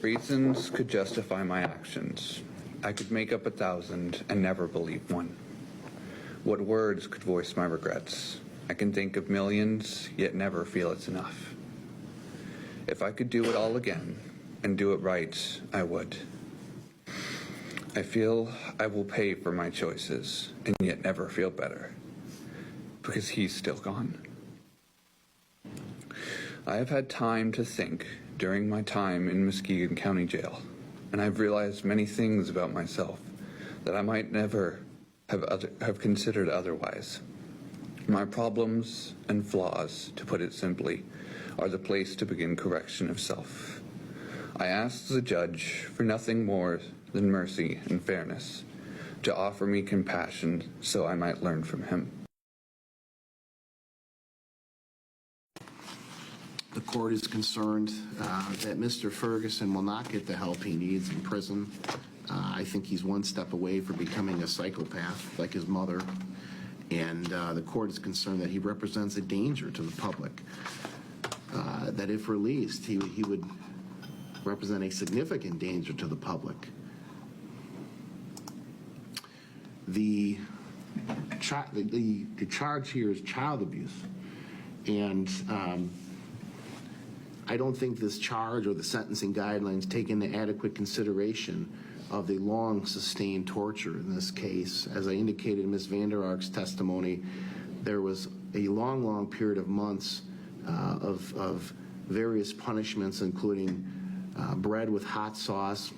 Reasons could justify my actions. I could make up 1,000 and never believe one. What words could voice my regrets? I can think of millions, yet never feel it's enough. If I could do it all again and do it right, I would. I feel I will pay for my choices and yet never feel better because he's still gone. I have had time to think during my time in Muskegon County Jail, and I've realized many things about myself that I might never have considered otherwise. My problems and flaws, to put it simply, are the place to begin correction of self. I ask the judge for nothing more than mercy and fairness, to offer me compassion so I might learn from him. The court is concerned that Mr. Ferguson will not get the help he needs in prison. I think he's one step away from becoming a psychopath like his mother. And the court is concerned that he represents a danger to the public. That if released, he would represent a significant danger to the public. The charge here is child abuse. And I don't think this charge or the sentencing guidelines take into adequate consideration of the long sustained torture in this case. As I indicated in Ms. Vander Ark's testimony, there was a long period of months of various punishments, including bread with hot sauce.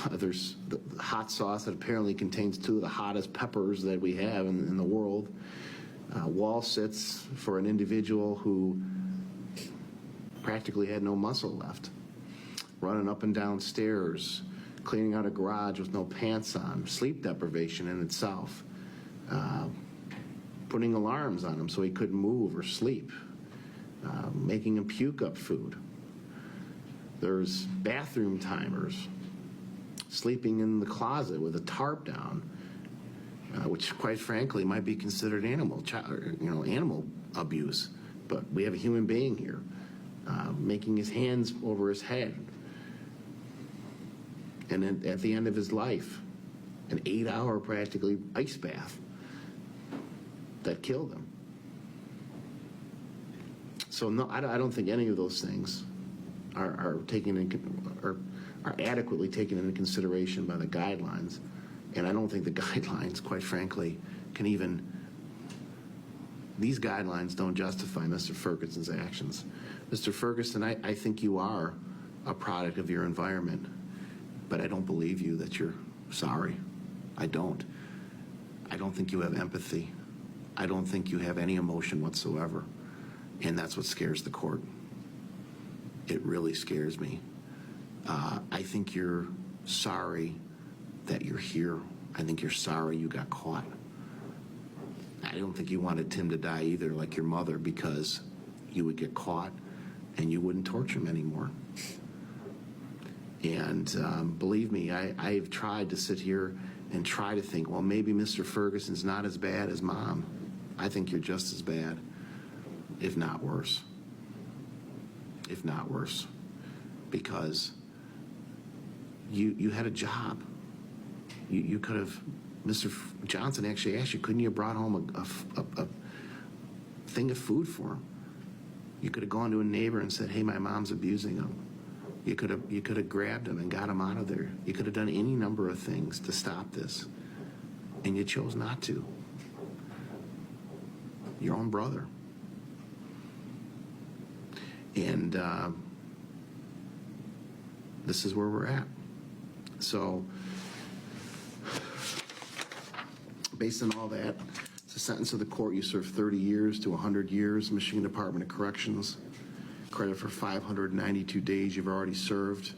There's the hot sauce that apparently contains 2 of the hottest peppers that we have in the world. Wall sits for an individual who practically had no muscle left. Running up and down stairs, cleaning out a garage with no pants on, sleep deprivation in itself. Putting alarms on him so he couldn't move or sleep. Making him puke up food. There's bathroom timers. Sleeping in the closet with a tarp down, which quite frankly might be considered animal abuse. But we have a human being here. Making his hands over his head. And then at the end of his life, an 8-hour practically ice bath that killed him. So no, I don't think any of those things are adequately taken into consideration by the guidelines. And I don't think the guidelines, quite frankly, these guidelines don't justify Mr. Ferguson's actions. Mr. Ferguson, I think you are a product of your environment, but I don't believe you that you're sorry. I don't think you have empathy. I don't think you have any emotion whatsoever. And that's what scares the court. It really scares me. I think you're sorry that you're here. I think you're sorry you got caught. I don't think you wanted Tim to die either, like your mother, because you would get caught and you wouldn't torture him anymore. And believe me, I've tried to sit here and try to think, well, maybe Mr. Ferguson's not as bad as Mom. I think you're just as bad, if not worse. If not worse. Because you had a job. You could have, Mr. Johnson actually asked you, couldn't you have brought home a thing of food for him? You could have gone to a neighbor and said, hey, my mom's abusing him. You could have grabbed him and got him out of there. You could have done any number of things to stop this. And you chose not to. Your own brother. And this is where we're at. So, based on all that, it's a sentence of the court. You serve 30 years to 100 years, Michigan Department of Corrections. Credit for 592 days you've already served.